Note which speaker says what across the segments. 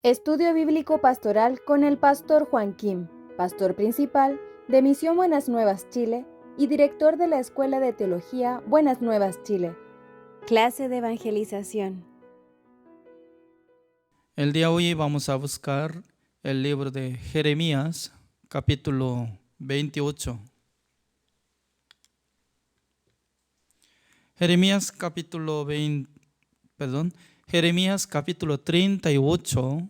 Speaker 1: Estudio Bíblico Pastoral con el Pastor Juan Kim, Pastor Principal de Misión Buenas Nuevas Chile y Director de la Escuela de Teología Buenas Nuevas Chile. Clase de Evangelización.
Speaker 2: El día de hoy vamos a buscar el libro de Jeremías, capítulo 28. Jeremías capítulo 38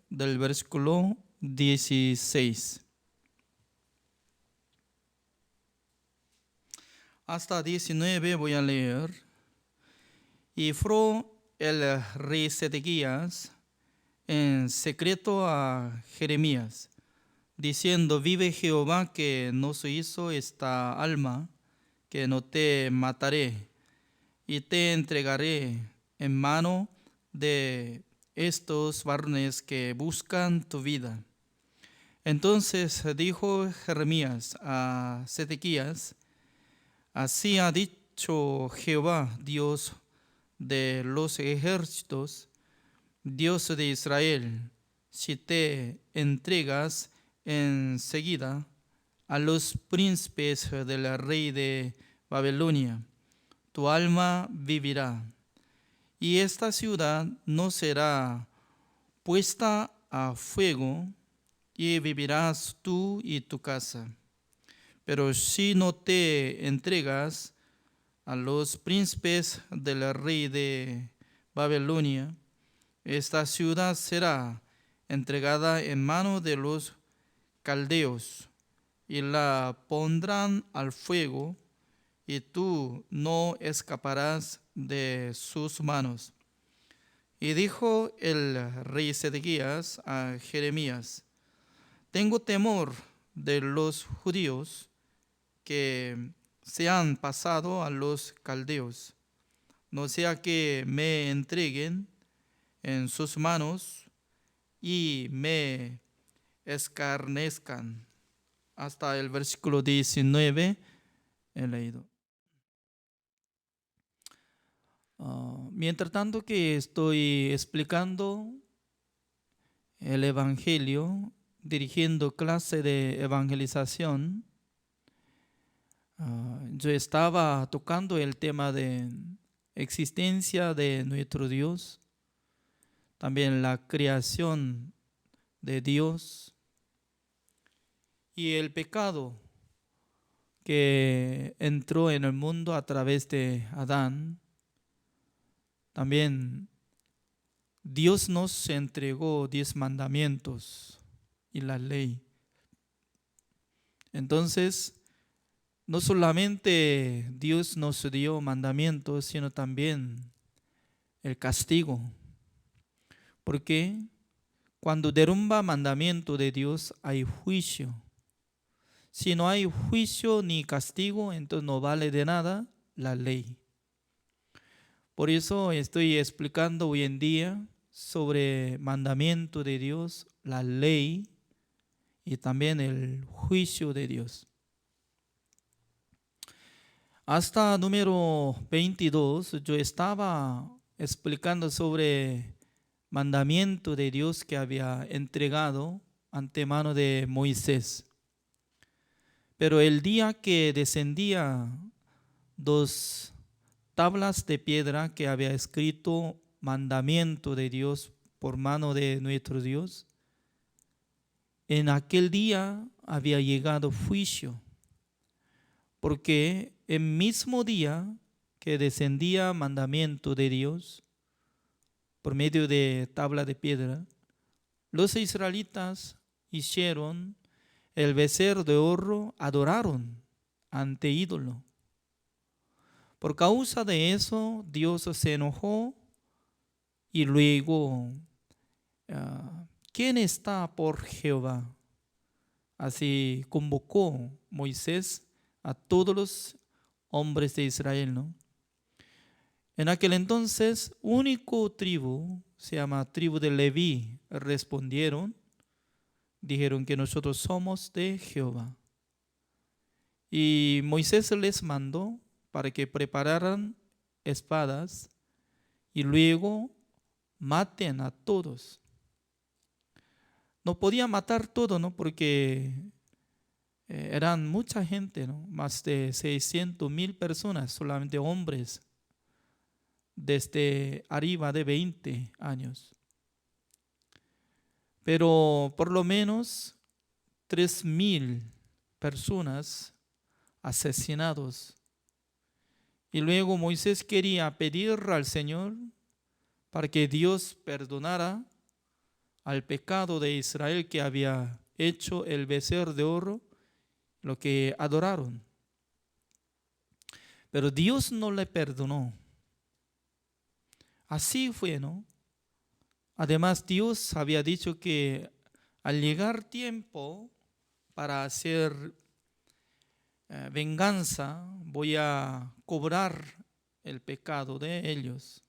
Speaker 2: del versículo 16 hasta 19 voy a leer. Y fue el rey Sedequías en secreto a Jeremías, diciendo: vive Jehová, que nos hizo esta alma, que no te mataré, y te entregaré en mano de estos varones que buscan tu vida. Entonces dijo Jeremías a Sedequías: así ha dicho Jehová, Dios de los ejércitos, Dios de Israel: si te entregas enseguida a los príncipes del rey de Babilonia, tu alma vivirá, y esta ciudad no será puesta a fuego, y vivirás tú y tu casa. Pero si no te entregas a los príncipes del rey de Babilonia, esta ciudad será entregada en mano de los caldeos, y la pondrán al fuego, y tú no escaparás de sus manos. Y dijo el rey Sedequías a Jeremías: tengo temor de los judíos que se han pasado a los caldeos, no sea que me entreguen en sus manos y me escarnezcan. Hasta el versículo 19 he leído. Mientras tanto que estoy explicando el Evangelio, dirigiendo clase de evangelización, yo estaba tocando el tema de existencia de nuestro Dios, también la creación de Dios y el pecado que entró en el mundo a través de Adán. También Dios nos entregó 10 mandamientos y la ley. Entonces, no solamente Dios nos dio mandamientos, sino también el castigo. Porque cuando derrumba mandamiento de Dios hay juicio. Si no hay juicio ni castigo, entonces no vale de nada la ley. Por eso estoy explicando hoy en día sobre mandamiento de Dios, la ley y también el juicio de Dios. Hasta número 22 yo estaba explicando sobre mandamiento de Dios que había entregado antemano de Moisés. Pero el día que descendía 2 tablas de piedra que había escrito mandamiento de Dios por mano de nuestro Dios, en aquel día había llegado juicio, porque el mismo día que descendía mandamiento de Dios por medio de tabla de piedra, los israelitas hicieron el becerro de oro, adoraron ante ídolo. Por causa de eso, Dios se enojó y luego, ¿quién está por Jehová? Así convocó Moisés a todos los hombres de Israel, ¿no? En aquel entonces, único tribu, se llama tribu de Leví, respondieron, dijeron que nosotros somos de Jehová. Y Moisés les mandó para que prepararan espadas y luego maten a todos. no podía matar todo, ¿no? Porque eran mucha gente, ¿no? Más de 600,000 personas, solamente hombres, desde arriba de 20 años. Pero por lo menos 3,000 personas asesinados. Y luego Moisés quería pedir al Señor para que Dios perdonara al pecado de Israel que había hecho el becerro de oro, lo que adoraron. Pero Dios no le perdonó. Así fue, ¿no? Además, Dios había dicho que al llegar tiempo para hacer venganza, voy a cobrar el pecado de ellos.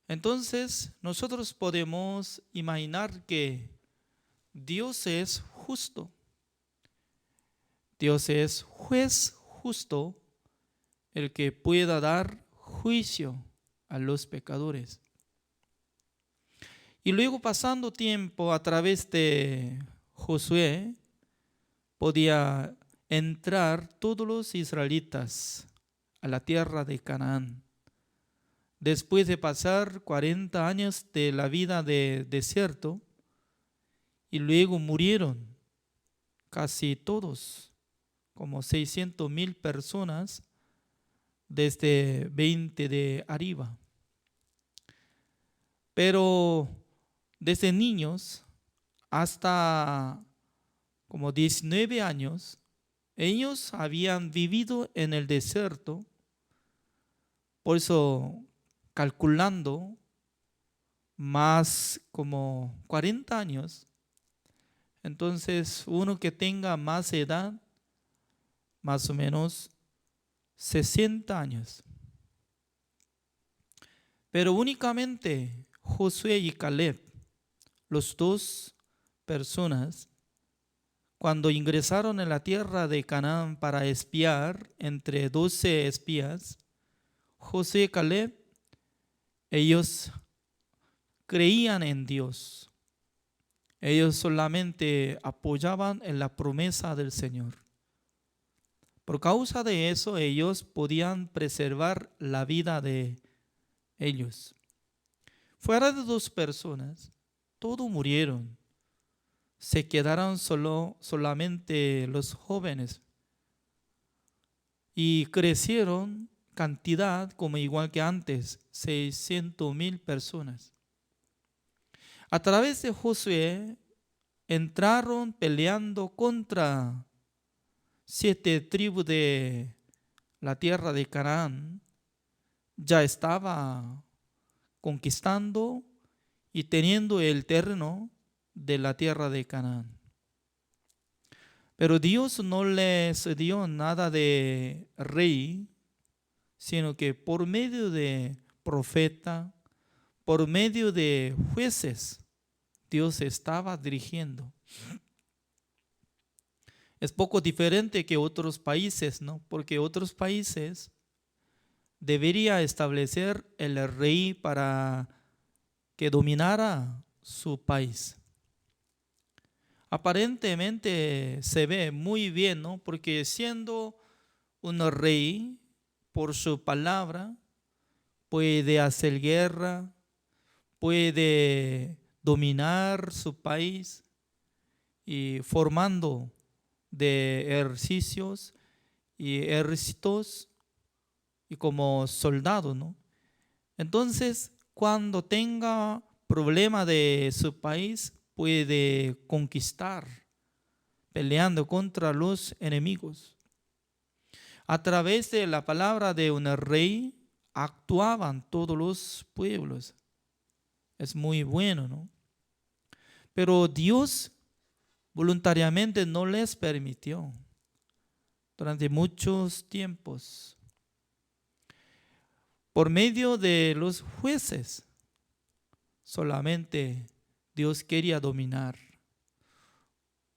Speaker 2: Entonces, nosotros podemos imaginar que Dios es justo. Dios es juez justo, el que pueda dar juicio a los pecadores. Y luego, pasando tiempo a través de Josué, podía entrar todos los israelitas a la tierra de Canaán. Después de pasar 40 años de la vida de desierto, y luego murieron casi todos, como 600,000 personas, desde 20 de arriba. Pero desde niños hasta como 19 años, ellos habían vivido en el desierto. Por eso, calculando más como 40 años, entonces uno que tenga más edad, más o menos 60 años. Pero únicamente Josué y Caleb, los dos personas, cuando ingresaron en la tierra de Canaán para espiar entre 12 espías, Josué y Caleb, ellos creían en Dios. Ellos solamente apoyaban en la promesa del Señor. Por causa de eso, ellos podían preservar la vida de ellos. Fuera de 2 personas, todos murieron. Se quedaron solamente los jóvenes. Y crecieron cantidad como igual que antes, 600,000 personas. A través de Josué entraron peleando contra 7 tribus de la tierra de Canaán. Ya estaba conquistando y teniendo el terreno de la tierra de Canaán. Pero Dios no les dio nada de rey, sino que por medio de profeta, por medio de jueces, Dios estaba dirigiendo. Es poco diferente que otros países, ¿no? Porque otros países debería establecer el rey para que dominara su país. Aparentemente se ve muy bien, ¿no? Porque siendo un rey, por su palabra, puede hacer guerra, puede dominar su país y formando de ejércitos y como soldado, ¿no? Entonces, cuando tenga problema de su país, puede conquistar, peleando contra los enemigos. A través de la palabra de un rey, actuaban todos los pueblos. Es muy bueno, ¿no? Pero Dios voluntariamente no les permitió durante muchos tiempos. Por medio de los jueces, solamente Dios quería dominar.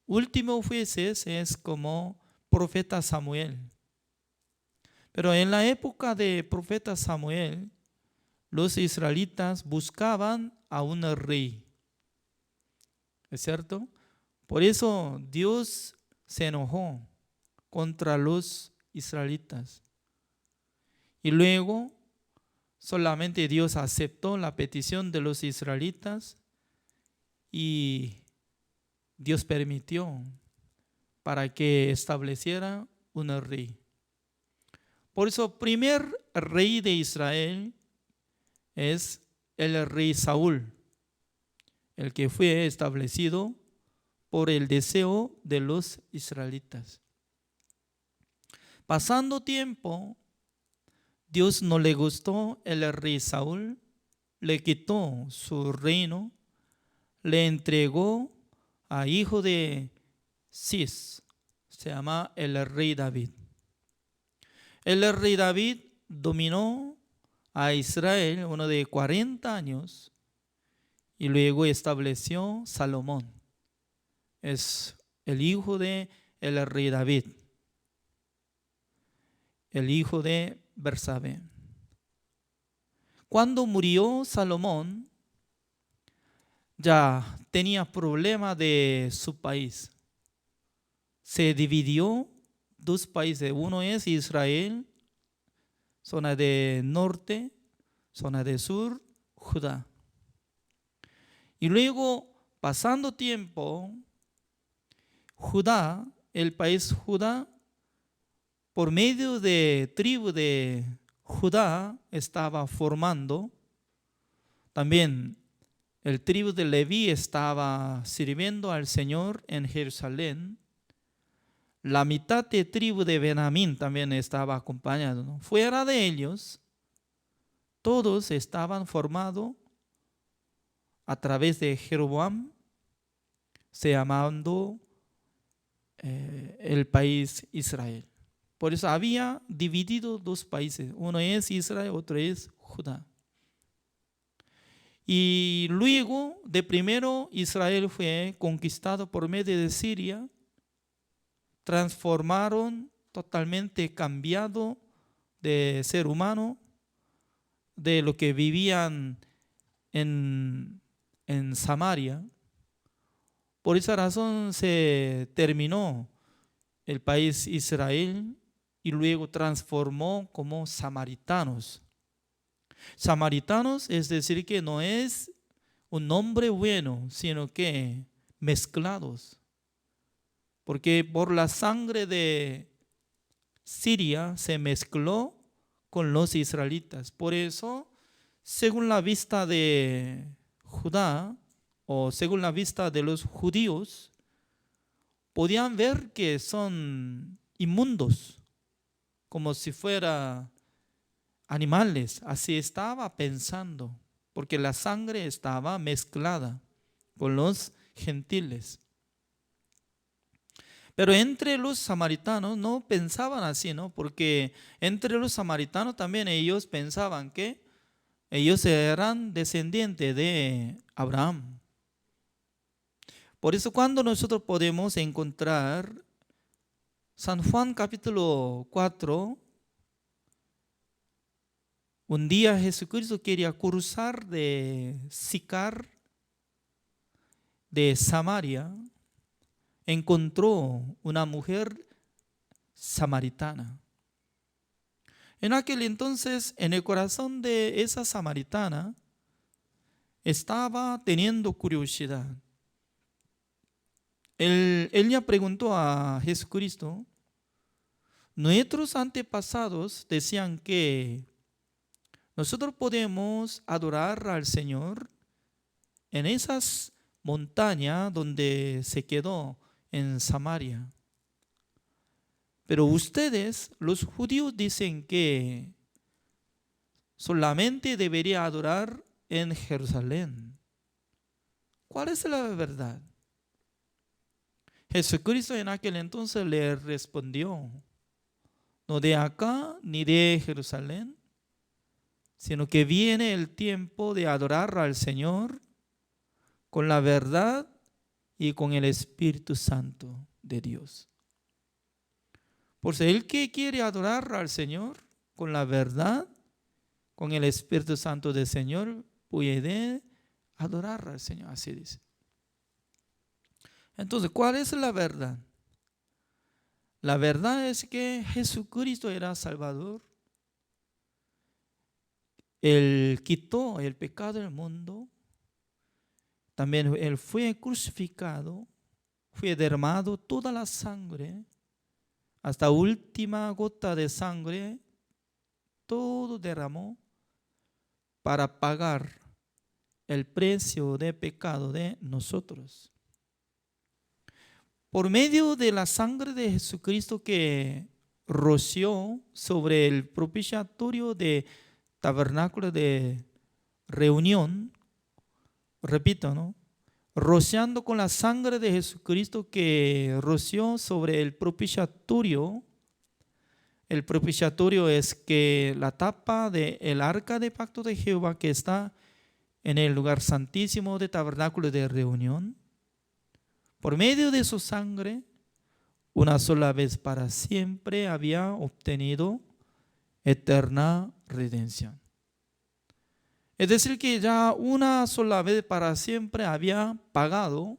Speaker 2: Último jueces es como profeta Samuel. Pero en la época de profeta Samuel, los israelitas buscaban a un rey. ¿Es cierto? Por eso Dios se enojó contra los israelitas. Y luego solamente Dios aceptó la petición de los israelitas y Dios permitió para que estableciera un rey. Por eso, primer rey de Israel es el rey Saúl, el que fue establecido por el deseo de los israelitas. Pasando tiempo, Dios no le gustó el rey Saúl, le quitó su reino, le entregó a hijo de Cis, se llama el rey David. El rey David dominó a Israel uno de 40 años y luego estableció Salomón. Es el hijo de el rey David, el hijo de Bersabé. Cuando murió Salomón, ya tenía problema de su país. Se dividió dos países. Uno es Israel, zona de norte, zona de sur, Judá. Y luego, pasando tiempo, Judá, el país Judá, por medio de tribu de Judá estaba formando. También el tribu de Leví estaba sirviendo al Señor en Jerusalén. La mitad de tribu de Benjamín también estaba acompañando, ¿no? Fuera de ellos, todos estaban formados a través de Jeroboam, se llamando el país Israel. Por eso había dividido dos países. Uno es Israel, otro es Judá. Y luego, de primero, Israel fue conquistado por medio de Siria. Transformaron, totalmente cambiado de ser humano, de lo que vivían en Samaria. Por esa razón se terminó el país Israel y luego transformó como samaritanos. Samaritanos es decir que no es un nombre bueno, sino que mezclados. Porque por la sangre de Siria se mezcló con los israelitas. Por eso, según la vista de Judá o según la vista de los judíos, podían ver que son inmundos, como si fueran animales. Así estaba pensando, porque la sangre estaba mezclada con los gentiles. Pero entre los samaritanos no pensaban así, ¿no? Porque entre los samaritanos también ellos pensaban que ellos eran descendientes de Abraham. Por eso cuando nosotros podemos encontrar San Juan capítulo 4, un día Jesucristo quería cruzar de Sicar, de Samaria, encontró una mujer samaritana. En aquel entonces, en el corazón de esa samaritana, estaba teniendo curiosidad. Ella preguntó a Jesucristo, nuestros antepasados decían que nosotros podemos adorar al Señor en esas montañas donde se quedó en Samaria. Pero ustedes, los judíos, dicen que solamente debería adorar en Jerusalén. ¿Cuál es la verdad? Jesucristo en aquel entonces le respondió, no de acá ni de Jerusalén, sino que viene el tiempo de adorar al Señor con la verdad y con el Espíritu Santo de Dios. Por eso el que quiere adorar al Señor con la verdad, con el Espíritu Santo del Señor, puede adorar al Señor, así dice. Entonces, ¿cuál es la verdad? La verdad es que Jesucristo era Salvador. Él quitó el pecado del mundo. También Él fue crucificado, fue derramado toda la sangre, hasta última gota de sangre, todo derramó para pagar el precio de pecado de nosotros. Por medio de la sangre de Jesucristo que roció sobre el propiciatorio de tabernáculo de reunión, repito, ¿no? Rociando con la sangre de Jesucristo que roció sobre el propiciatorio. El propiciatorio es que la tapa del arca de pacto de Jehová que está en el lugar santísimo de tabernáculo de reunión. Por medio de su sangre, una sola vez para siempre había obtenido eterna redención. Es decir, que ya una sola vez para siempre había pagado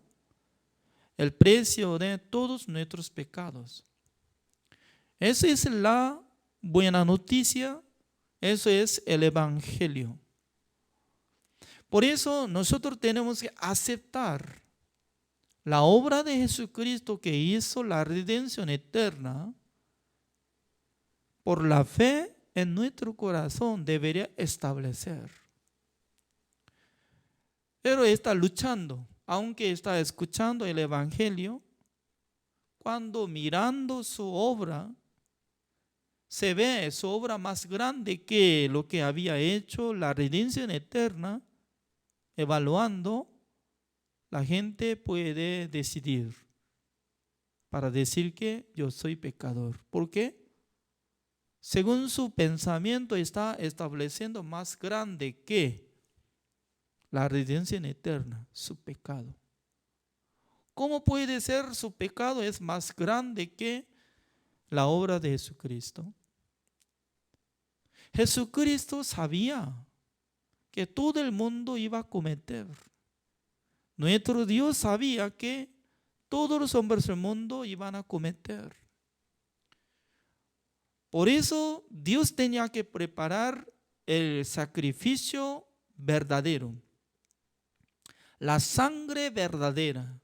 Speaker 2: el precio de todos nuestros pecados. Esa es la buena noticia, eso es el Evangelio. Por eso nosotros tenemos que aceptar la obra de Jesucristo que hizo la redención eterna. Por la fe en nuestro corazón debería establecer. Pero está luchando, aunque está escuchando el Evangelio, cuando mirando su obra, se ve su obra más grande que lo que había hecho la redención eterna. Evaluando, la gente puede decidir para decir que yo soy pecador. ¿Por qué? Según su pensamiento está estableciendo más grande que la redención eterna, su pecado. ¿Cómo puede ser su pecado es más grande que la obra de Jesucristo? Jesucristo sabía que todo el mundo iba a cometer. Nuestro Dios sabía que todos los hombres del mundo iban a cometer. Por eso Dios tenía que preparar el sacrificio verdadero, la sangre verdadera,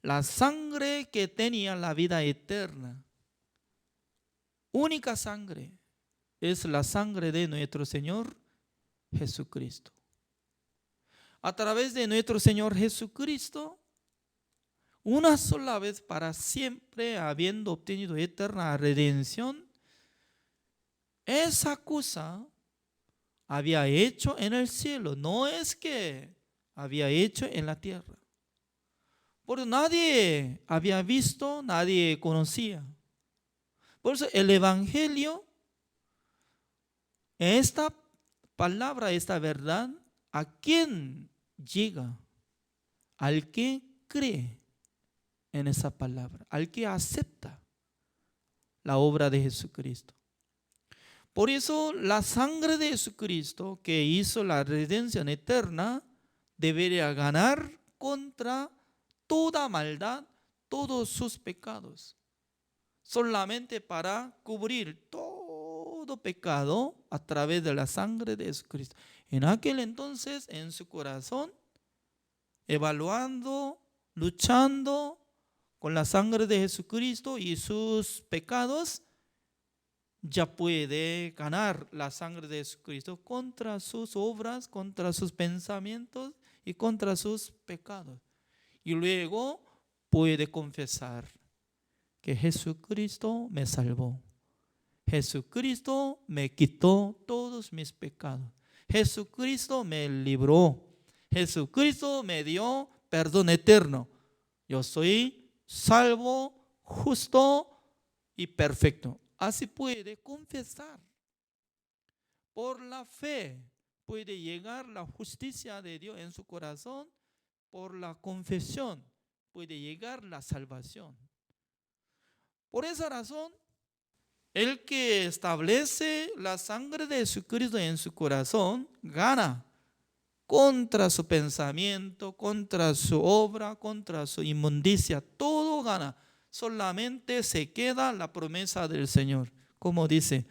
Speaker 2: la sangre que tenía la vida eterna. Única sangre es la sangre de nuestro Señor Jesucristo. A través de nuestro Señor Jesucristo, una sola vez para siempre, habiendo obtenido eterna redención, esa cosa había hecho en el cielo, no es que había hecho en la tierra. Porque nadie había visto, nadie conocía. Por eso el Evangelio, esta palabra, esta verdad, ¿a quién llega? Al que cree en esa palabra, al que acepta la obra de Jesucristo. Por eso la sangre de Jesucristo que hizo la redención eterna debería ganar contra toda maldad, todos sus pecados, solamente para cubrir todo pecado a través de la sangre de Jesucristo. En aquel entonces, en su corazón, evaluando, luchando con la sangre de Jesucristo y sus pecados, ya puede ganar la sangre de Jesucristo contra sus obras, contra sus pensamientos y contra sus pecados. Y luego puede confesar que Jesucristo me salvó. Jesucristo me quitó todos mis pecados. Jesucristo me libró. Jesucristo me dio perdón eterno. Yo soy salvo, justo y perfecto. Así puede confesar. Por la fe puede llegar la justicia de Dios en su corazón. Por la confesión puede llegar la salvación. Por esa razón, el que establece la sangre de Jesucristo en su corazón gana contra su pensamiento, contra su obra, contra su inmundicia. Todo gana. Solamente se queda la promesa del Señor. Como dice,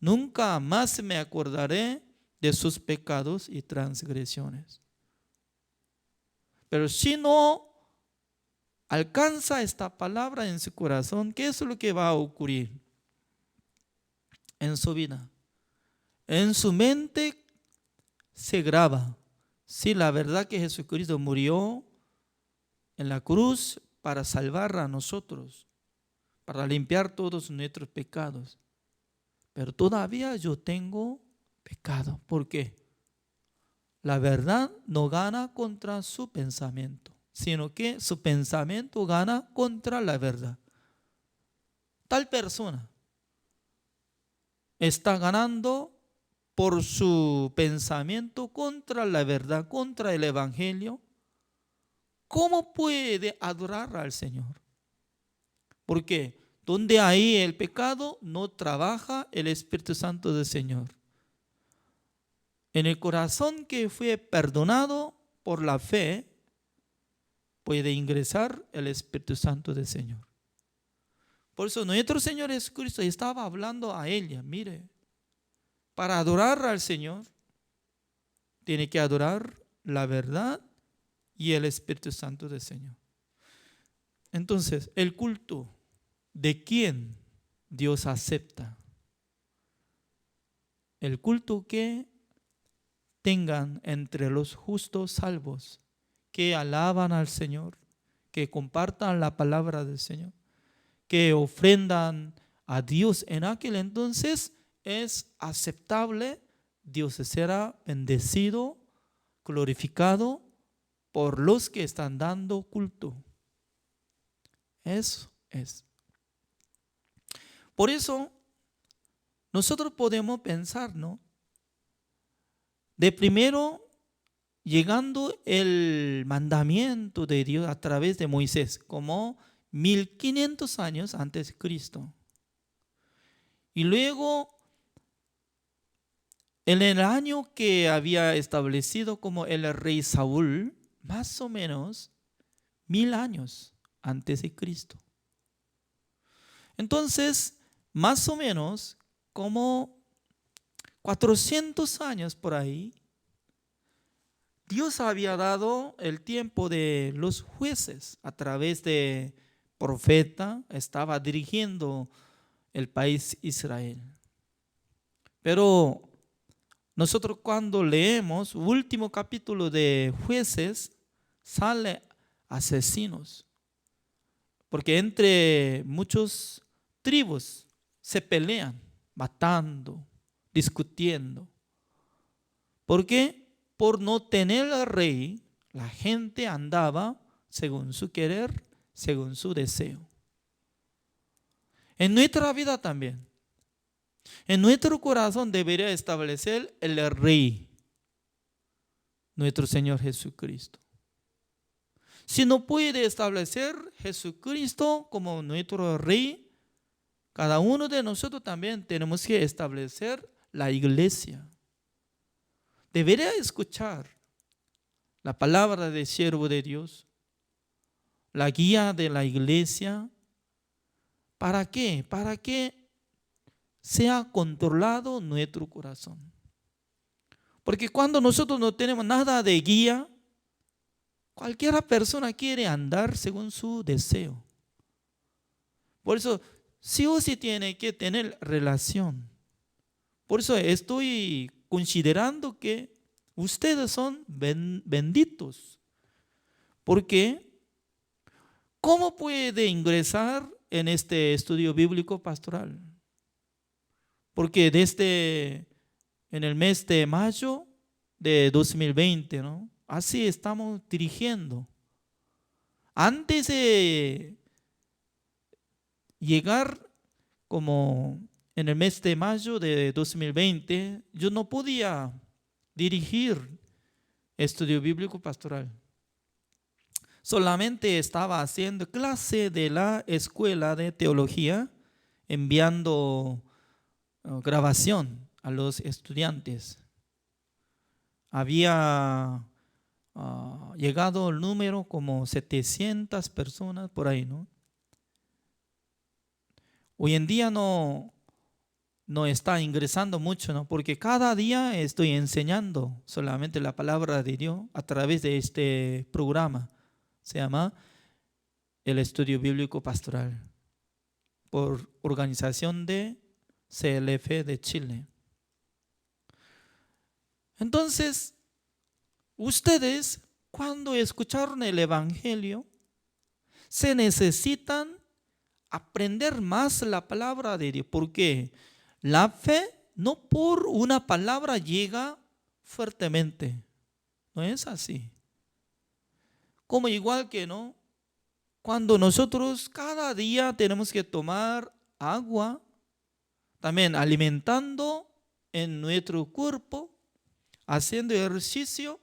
Speaker 2: nunca más me acordaré de sus pecados y transgresiones. Pero si no alcanza esta palabra en su corazón, ¿qué es lo que va a ocurrir en su vida? En su mente se graba, sí, la verdad que Jesucristo murió en la cruz para salvar a nosotros, para limpiar todos nuestros pecados. Pero todavía yo tengo pecado. ¿Por qué? La verdad no gana contra su pensamiento, sino que su pensamiento gana contra la verdad. Tal persona está ganando por su pensamiento contra la verdad, contra el evangelio. ¿Cómo puede adorar al Señor? Porque donde hay el pecado no trabaja el Espíritu Santo del Señor. En el corazón que fue perdonado por la fe, puede ingresar el Espíritu Santo del Señor. Por eso nuestro Señor Jesucristo estaba hablando a ella, mire, para adorar al Señor, tiene que adorar la verdad y el Espíritu Santo del Señor. Entonces, el culto, ¿de quién Dios acepta? El culto que tengan entre los justos salvos, que alaban al Señor, que compartan la palabra del Señor, que ofrendan a Dios en aquel entonces, es aceptable. Dios será bendecido, glorificado por los que están dando culto. Eso es. Por eso, nosotros podemos pensar, ¿no? De primero, llegando el mandamiento de Dios a través de Moisés, como 1500 años antes de Cristo. Y luego, en el año que había establecido como el rey Saúl, más o menos 1000 años antes de Cristo. Entonces, más o menos como 400 años por ahí, Dios había dado el tiempo de los jueces a través de profeta, estaba dirigiendo el país Israel. Pero nosotros cuando leemos último capítulo de Jueces, sale asesinos. Porque entre muchos tribus se pelean, matando, discutiendo. ¿Por qué? Por no tener al rey, la gente andaba según su querer, según su deseo. En nuestra vida también, en nuestro corazón debería establecer el rey, nuestro Señor Jesucristo. Si no puede establecer Jesucristo como nuestro rey, cada uno de nosotros también tenemos que establecer la iglesia. Debería escuchar la palabra del siervo de Dios, la guía de la iglesia. ¿Para qué? Para que sea controlado nuestro corazón. Porque cuando nosotros no tenemos nada de guía, cualquier persona quiere andar según su deseo. Por eso, sí o sí tiene que tener relación. Por eso estoy considerando que ustedes son benditos. Porque, ¿cómo puede ingresar en este estudio bíblico pastoral? Porque desde en el mes de mayo de 2020, ¿no? Así estamos dirigiendo. Antes de llegar como en el mes de mayo de 2020, yo no podía dirigir estudio bíblico pastoral. Solamente estaba haciendo clase de la escuela de teología, enviando grabación a los estudiantes. había llegado el número como 700 personas por ahí, ¿no? Hoy en día no está ingresando mucho, ¿no? Porque cada día estoy enseñando solamente la palabra de Dios a través de este programa. Se llama el Estudio Bíblico Pastoral, por organización de CLF de Chile. Entonces, ustedes cuando escucharon el Evangelio, se necesitan aprender más la palabra de Dios. Porque la fe no por una palabra llega fuertemente. No es así. Como igual que no, cuando nosotros cada día tenemos que tomar agua, también alimentando en nuestro cuerpo, haciendo ejercicio.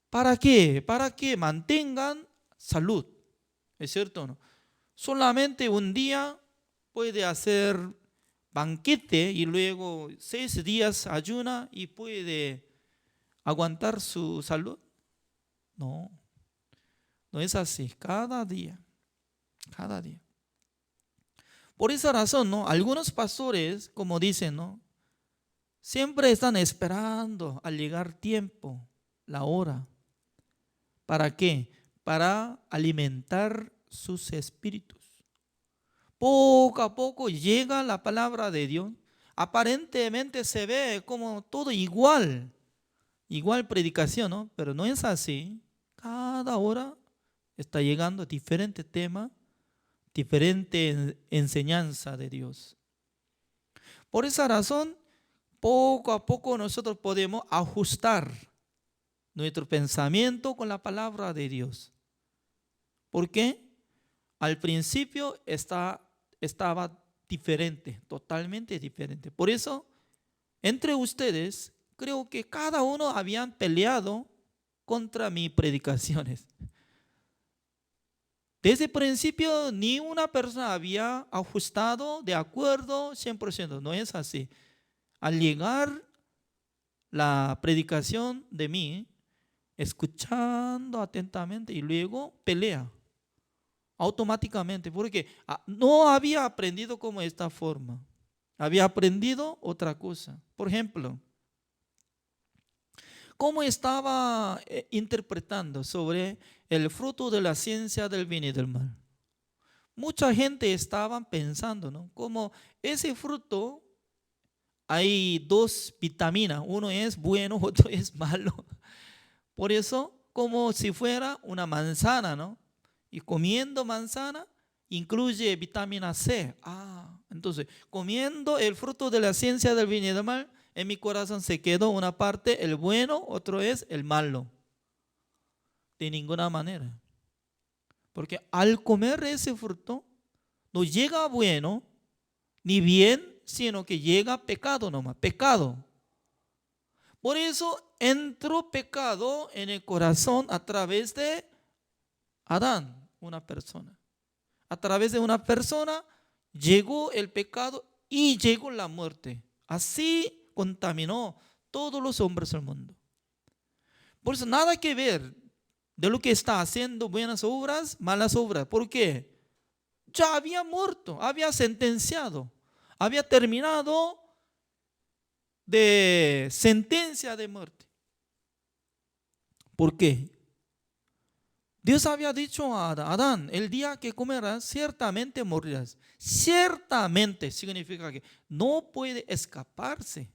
Speaker 2: ¿Para qué? Para que mantengan salud. ¿Es cierto o no? Solamente un día puede hacer banquete y luego 6 días ayuna y puede aguantar su salud. No, no es así. Cada día. Por esa razón, ¿no? Algunos pastores, como dicen, ¿no? Siempre están esperando al llegar tiempo, la hora. ¿Para qué? Para alimentar sus espíritus. Poco a poco llega la palabra de Dios. Aparentemente se ve como todo igual predicación, ¿no? Pero no es así. Cada hora está llegando diferente tema, diferente enseñanza de Dios. Por esa razón, poco a poco nosotros podemos ajustar nuestro pensamiento con la palabra de Dios. ¿Por qué? Al principio estaba diferente, totalmente diferente. Por eso, entre ustedes, creo que cada uno habían peleado contra mis predicaciones. Desde el principio, ni una persona había ajustado de acuerdo 100%. No es así. Al llegar la predicación de mí, escuchando atentamente y luego pelea automáticamente, porque no había aprendido como esta forma, había aprendido otra cosa. Por ejemplo, ¿cómo estaba interpretando sobre el fruto de la ciencia del bien y del mal? Mucha gente estaba pensando, ¿no? Como ese fruto hay 2 vitaminas, uno es bueno, otro es malo. Por eso, como si fuera una manzana, ¿no? Y comiendo manzana incluye vitamina C. Entonces, comiendo el fruto de la ciencia del bien y del mal, en mi corazón se quedó una parte el bueno, otro es el malo. De ninguna manera. Porque al comer ese fruto, no llega bueno ni bien, sino que llega pecado nomás, pecado. Por eso entró pecado en el corazón a través de Adán, una persona. A través de una persona llegó el pecado y llegó la muerte. Así contaminó todos los hombres del mundo. Por eso nada que ver de lo que está haciendo buenas obras, malas obras. ¿Por qué? Ya había muerto, había sentenciado, había terminado de sentencia de muerte. ¿Por qué? Dios había dicho a Adán, el día que comerás, ciertamente morirás. Ciertamente significa que no puede escaparse.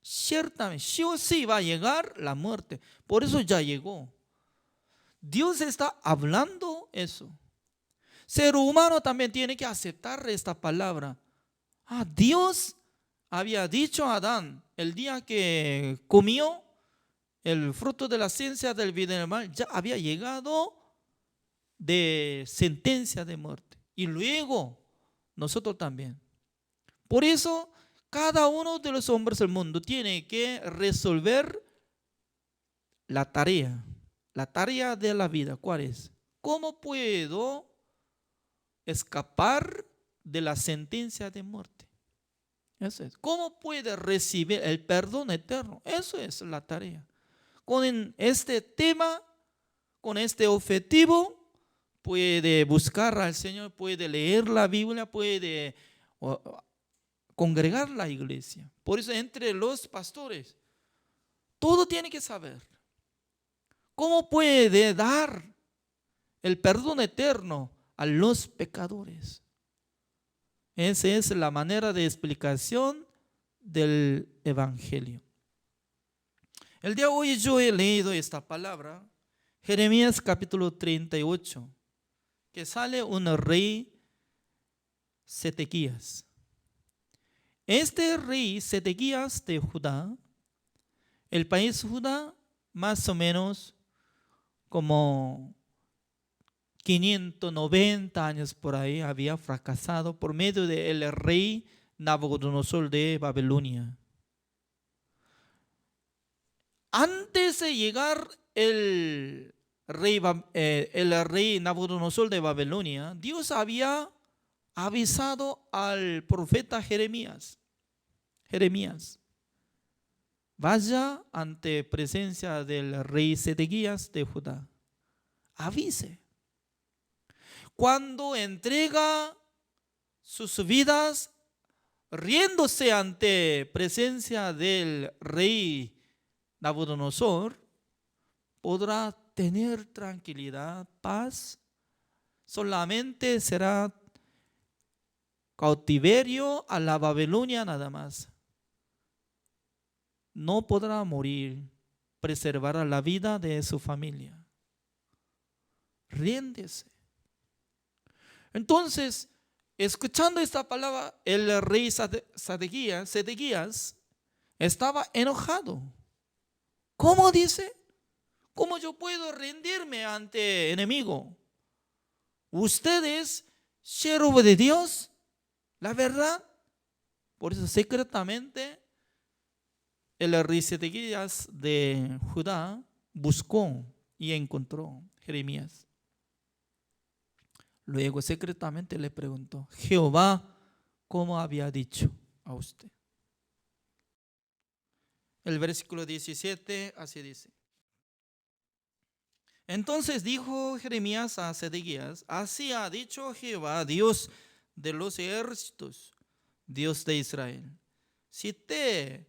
Speaker 2: Ciertamente, sí o sí va a llegar la muerte. Por eso ya llegó. Dios está hablando eso. Ser humano también tiene que aceptar esta palabra. Dios había dicho a Adán, el día que comió el fruto de la ciencia del bien y del mal, ya había llegado de sentencia de muerte. Y luego nosotros también. Por eso cada uno de los hombres del mundo tiene que resolver la tarea de la vida. ¿Cuál es? ¿Cómo puedo escapar de la sentencia de muerte? Eso es. ¿Cómo puede recibir el perdón eterno? Eso es la tarea. con este tema, con este objetivo, puede buscar al Señor, puede leer la Biblia, puede congregar la iglesia. Por eso entre los pastores, todo tiene que saber. ¿Cómo puede dar el perdón eterno a los pecadores? Esa es la manera de explicación del Evangelio. El día de hoy yo he leído esta palabra, Jeremías capítulo 38, que sale un rey Sedequías. Este rey Sedequías de Judá, el país Judá, más o menos como 590 años por ahí, había fracasado por medio del rey Nabucodonosor de Babilonia. Antes de llegar el rey Nabucodonosor de Babilonia, Dios había avisado al profeta Jeremías. Vaya ante presencia del rey Sedequías de Judá. Avise. Cuando entrega sus vidas riéndose ante presencia del rey Nabucodonosor, podrá tener tranquilidad, paz. Solamente será cautiverio a la Babilonia nada más. No podrá morir, preservará la vida de su familia. Ríndese. Entonces, escuchando esta palabra, el rey Sedequías estaba enojado. ¿Cómo dice? ¿Cómo yo puedo rendirme ante enemigo? ¿Ustedes, siervo de Dios? La verdad. Por eso secretamente el rey Sedequías de Judá buscó y encontró Jeremías. Luego secretamente le preguntó, Jehová, ¿cómo había dicho a usted? El versículo 17 así dice. Entonces dijo Jeremías a Sedequías, así ha dicho Jehová, Dios de los ejércitos, Dios de Israel. Si te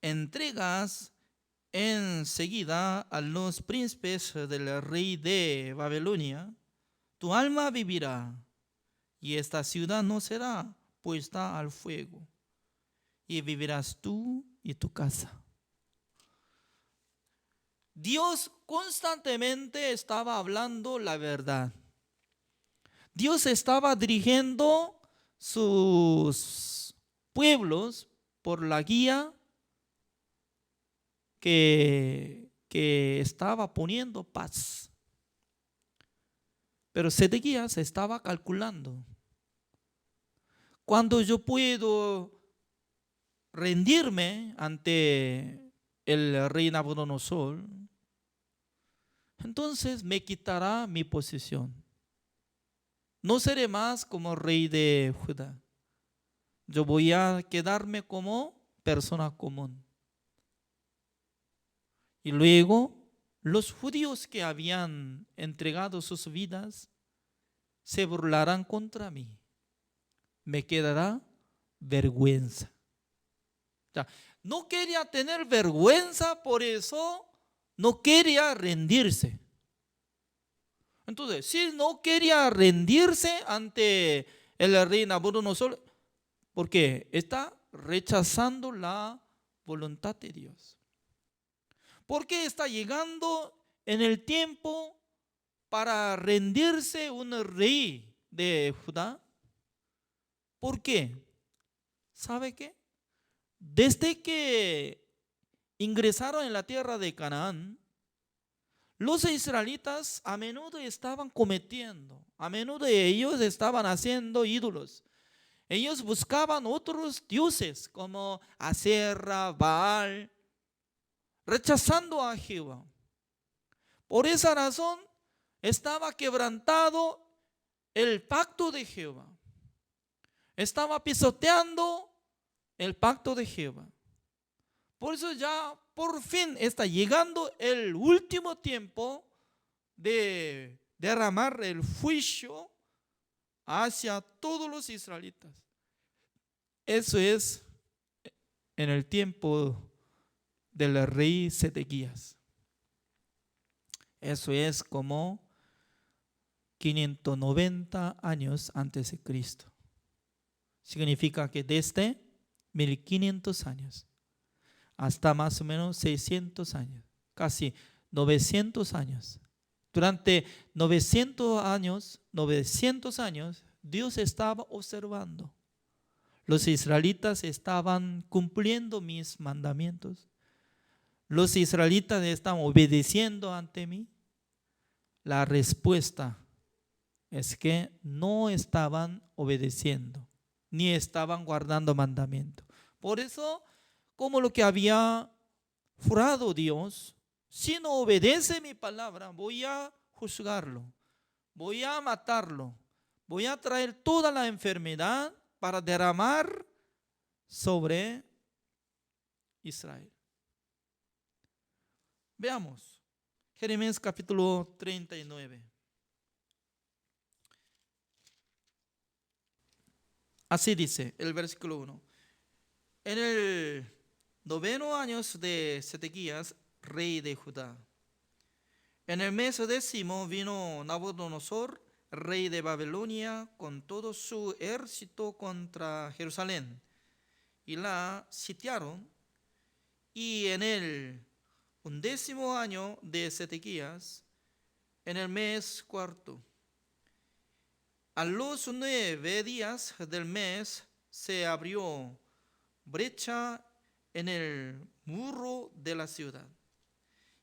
Speaker 2: entregas enseguida a los príncipes del rey de Babilonia, tu alma vivirá, y esta ciudad no será puesta al fuego, y vivirás tú y tu casa. Dios constantemente estaba hablando la verdad. Dios estaba dirigiendo sus pueblos por la guía que estaba poniendo paz. Pero Sedequías estaba calculando. Cuando yo puedo rendirme ante el rey Nabucodonosor, entonces me quitará mi posición. No seré más como rey de Judá. Yo voy a quedarme como persona común. Y luego los judíos que habían entregado sus vidas se burlarán contra mí. Me quedará vergüenza. Ya, no quería tener vergüenza, por eso no quería rendirse. Entonces, si no quería rendirse ante el rey Nabucodonosor, porque está rechazando la voluntad de Dios. Porque está llegando en el tiempo para rendirse un rey de Judá. ¿Por qué? ¿Sabe qué? Desde que ingresaron en la tierra de Canaán, los israelitas a menudo estaban cometiendo, a menudo ellos estaban haciendo ídolos. Ellos buscaban otros dioses como Aserra, Baal, rechazando a Jehová. Por esa razón estaba quebrantado el pacto de Jehová. Estaba pisoteando el pacto de Jehová. Por eso ya por fin está llegando el último tiempo de derramar el juicio hacia todos los israelitas. Eso es en el tiempo del rey Sedequías. Eso es como 590 años antes de Cristo. Significa que desde 1500 años hasta más o menos 600 años, casi 900 años. Durante 900 años, Dios estaba observando. Los israelitas estaban cumpliendo mis mandamientos. Los israelitas están obedeciendo ante mí. La respuesta es que no estaban obedeciendo, ni estaban guardando mandamientos. Por eso, como lo que había jurado Dios, si no obedece mi palabra, voy a juzgarlo, voy a matarlo, voy a traer toda la enfermedad para derramar sobre Israel. Veamos, Jeremías capítulo 39. Así dice el versículo 1. En el 9º año de Sedequías, rey de Judá, en el mes 10º vino Nabucodonosor, rey de Babilonia, con todo su ejército contra Jerusalén, y la sitiaron. Y en el 11º año de Sedequías, en el mes 4º, a los 9 días del mes se abrió brecha en el muro de la ciudad,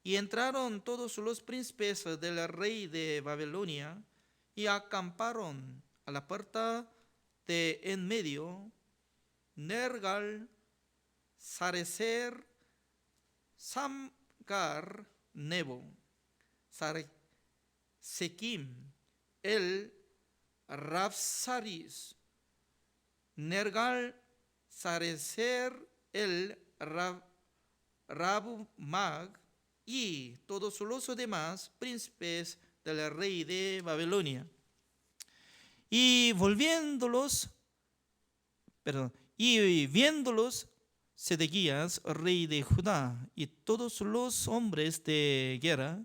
Speaker 2: y entraron todos los príncipes del rey de Babilonia y acamparon a la puerta de en medio, Nergal, Sarecer, Samgar, Nebo, Sequim, el Rabsaris, Nergal, Sarecer, el Rabumag y todos los demás príncipes del rey de Babilonia. Y viéndolos Sedequías, rey de Judá, y todos los hombres de guerra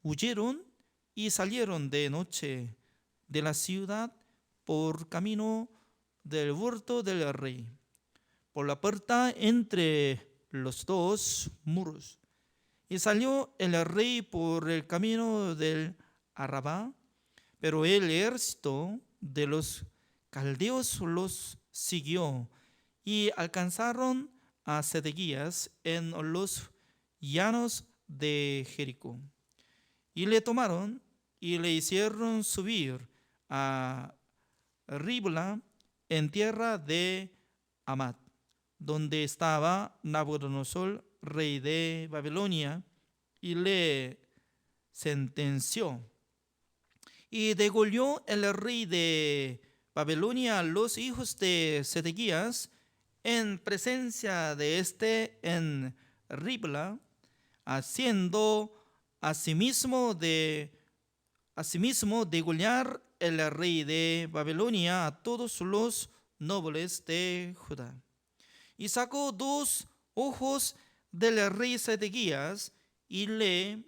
Speaker 2: huyeron y salieron de noche de la ciudad por camino del huerto del rey, por la puerta entre los dos muros. Y salió el rey por el camino del Arabá, pero el ejército de los caldeos los siguió y alcanzaron a Sedequías en los llanos de Jericó. Y le tomaron y le hicieron subir a Ribla en tierra de Amat, donde estaba Nabucodonosor, rey de Babilonia, y le sentenció. Y degolló el rey de Babilonia a los hijos de Sedequías en presencia de este en Ribla, haciendo asimismo degollar el rey de Babilonia a todos los nobles de Judá. Y sacó 2 ojos del rey Sedequías y le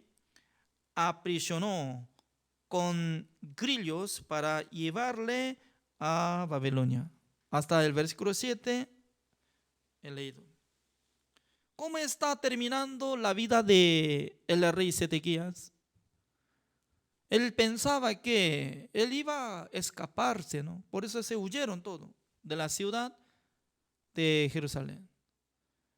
Speaker 2: aprisionó con grillos para llevarle a Babilonia. Hasta el versículo 7 he leído. ¿Cómo está terminando la vida de el rey Sedequías? Él pensaba que él iba a escaparse, ¿no? Por eso se huyeron todos de la ciudad de Jerusalén.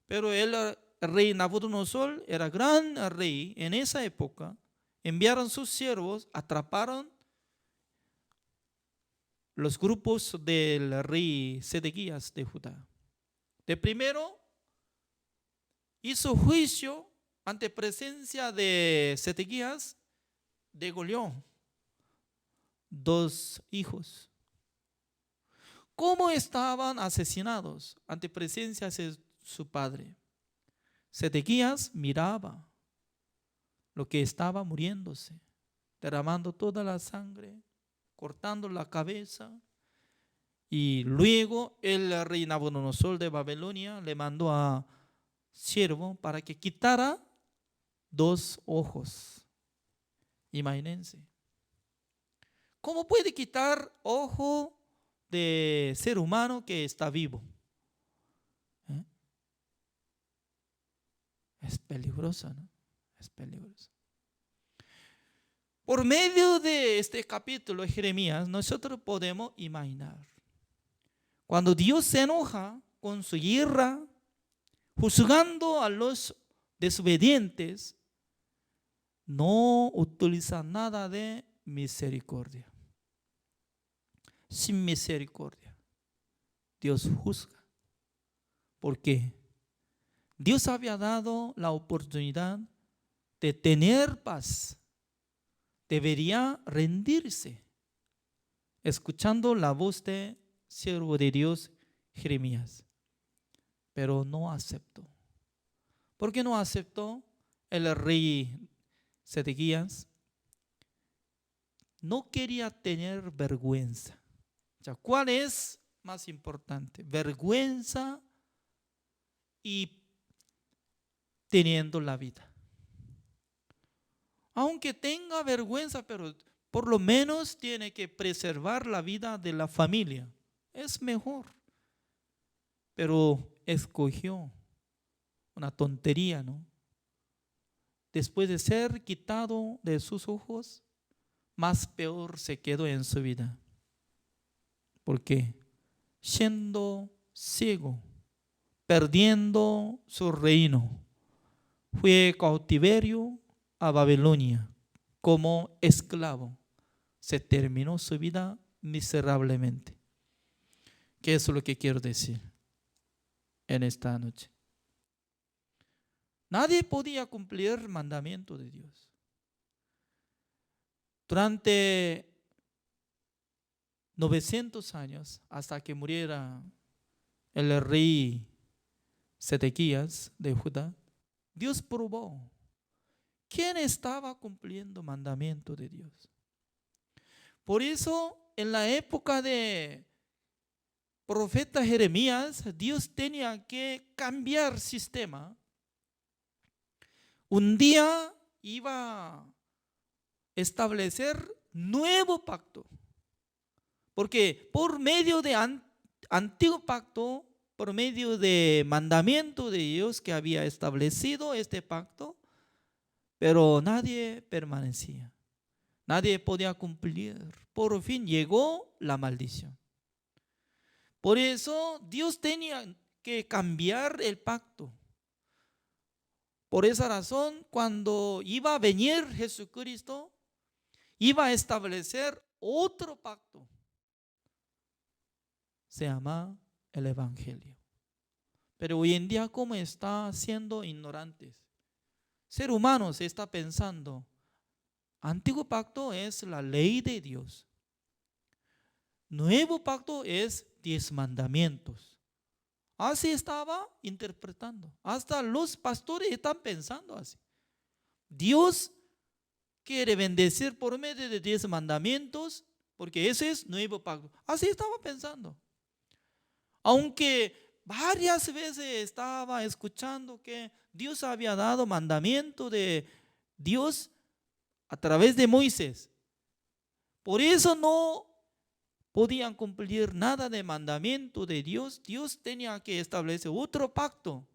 Speaker 2: Pero el rey Nabucodonosor era gran rey en esa época. Enviaron sus siervos, atraparon los grupos del rey Sedequías de Judá. De primero hizo juicio ante presencia de Sedequías, degolló 2 hijos. ¿Cómo estaban asesinados ante presencia de su padre? Sedequías miraba lo que estaba muriéndose, derramando toda la sangre, cortando la cabeza. Y luego el rey Nabucodonosor de Babilonia le mandó a siervo para que quitara 2 ojos. Imagínense. ¿Cómo puede quitar ojo de ser humano que está vivo? Es peligroso, ¿no? Es peligroso. Por medio de este capítulo de Jeremías, nosotros podemos imaginar. Cuando Dios se enoja con su ira, juzgando a los desobedientes, no utiliza nada de misericordia. Sin misericordia, Dios juzga. ¿Por qué? Dios había dado la oportunidad de tener paz. Debería rendirse, escuchando la voz de siervo de Dios, Jeremías. Pero no aceptó. ¿Por qué no aceptó? El rey Sedequías no quería tener vergüenza. ¿Cuál es más importante? Vergüenza y teniendo la vida. Aunque tenga vergüenza, pero por lo menos tiene que preservar la vida de la familia. Es mejor. Pero escogió una tontería, ¿no? Después de ser quitado de sus ojos, más peor se quedó en su vida. Porque siendo ciego, perdiendo su reino, fue cautiverio a Babilonia como esclavo. Se terminó su vida miserablemente. ¿Qué es lo que quiero decir en esta noche? Nadie podía cumplir el mandamiento de Dios. Durante 900 años, hasta que muriera el rey Sedequías de Judá, Dios probó quién estaba cumpliendo el mandamiento de Dios. Por eso, en la época de profeta Jeremías, Dios tenía que cambiar sistema. Un día iba a establecer nuevo pacto. Porque por medio de antiguo pacto, por medio de mandamiento de Dios que había establecido este pacto, pero nadie permanecía. Nadie podía cumplir. Por fin llegó la maldición. Por eso Dios tenía que cambiar el pacto. Por esa razón, cuando iba a venir Jesucristo, iba a establecer otro pacto. Se llama el Evangelio. Pero hoy en día, ¿cómo está siendo ignorantes? Ser humano se está pensando, antiguo pacto es la ley de Dios. Nuevo pacto es 10 mandamientos. Así estaba interpretando. Hasta los pastores están pensando así. Dios quiere bendecir por medio de 10 mandamientos, porque ese es nuevo pacto. Así estaba pensando. Aunque varias veces estaba escuchando que Dios había dado mandamiento de Dios a través de Moisés. Por eso no podían cumplir nada de mandamiento de Dios. Dios tenía que establecer otro pacto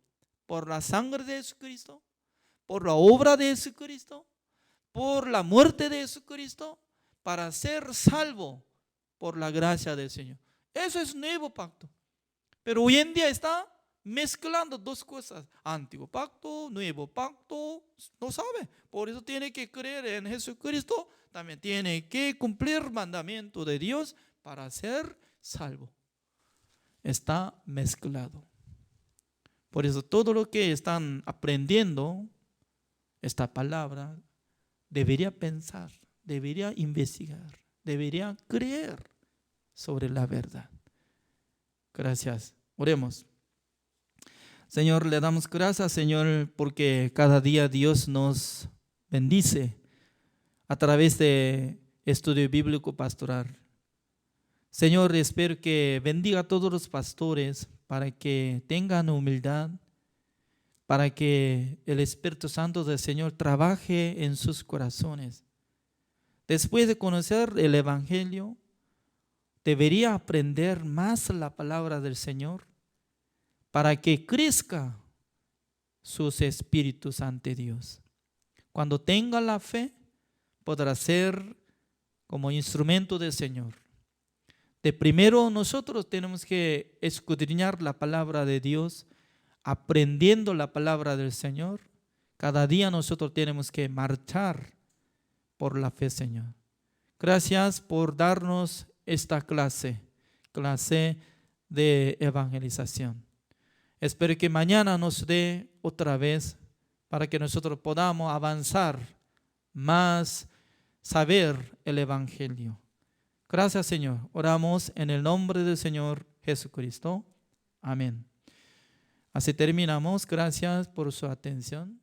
Speaker 2: por la sangre de Jesucristo, por la obra de Jesucristo, por la muerte de Jesucristo, para ser salvo por la gracia del Señor. Eso es nuevo pacto. Pero hoy en día está mezclando dos cosas. Antiguo pacto, nuevo pacto, no sabe. Por eso tiene que creer en Jesucristo. También tiene que cumplir el mandamiento de Dios para ser salvo. Está mezclado. Por eso todo lo que están aprendiendo, esta palabra, debería pensar, debería investigar, debería creer sobre la verdad. Gracias. Oremos. Señor, le damos gracias, Señor, porque cada día Dios nos bendice a través de estudio bíblico pastoral. Señor, espero que bendiga a todos los pastores para que tengan humildad, para que el Espíritu Santo del Señor trabaje en sus corazones. Después de conocer el Evangelio, debería aprender más la palabra del Señor para que crezca sus espíritus ante Dios. Cuando tenga la fe, podrá ser como instrumento del Señor. De primero nosotros tenemos que escudriñar la palabra de Dios, aprendiendo la palabra del Señor. Cada día nosotros tenemos que marchar por la fe, Señor. Gracias por darnos esta clase de evangelización. Espero que mañana nos dé otra vez para que nosotros podamos avanzar más, saber el Evangelio. Gracias, Señor. Oramos en el nombre del Señor Jesucristo. Amén. Así terminamos. Gracias por su atención.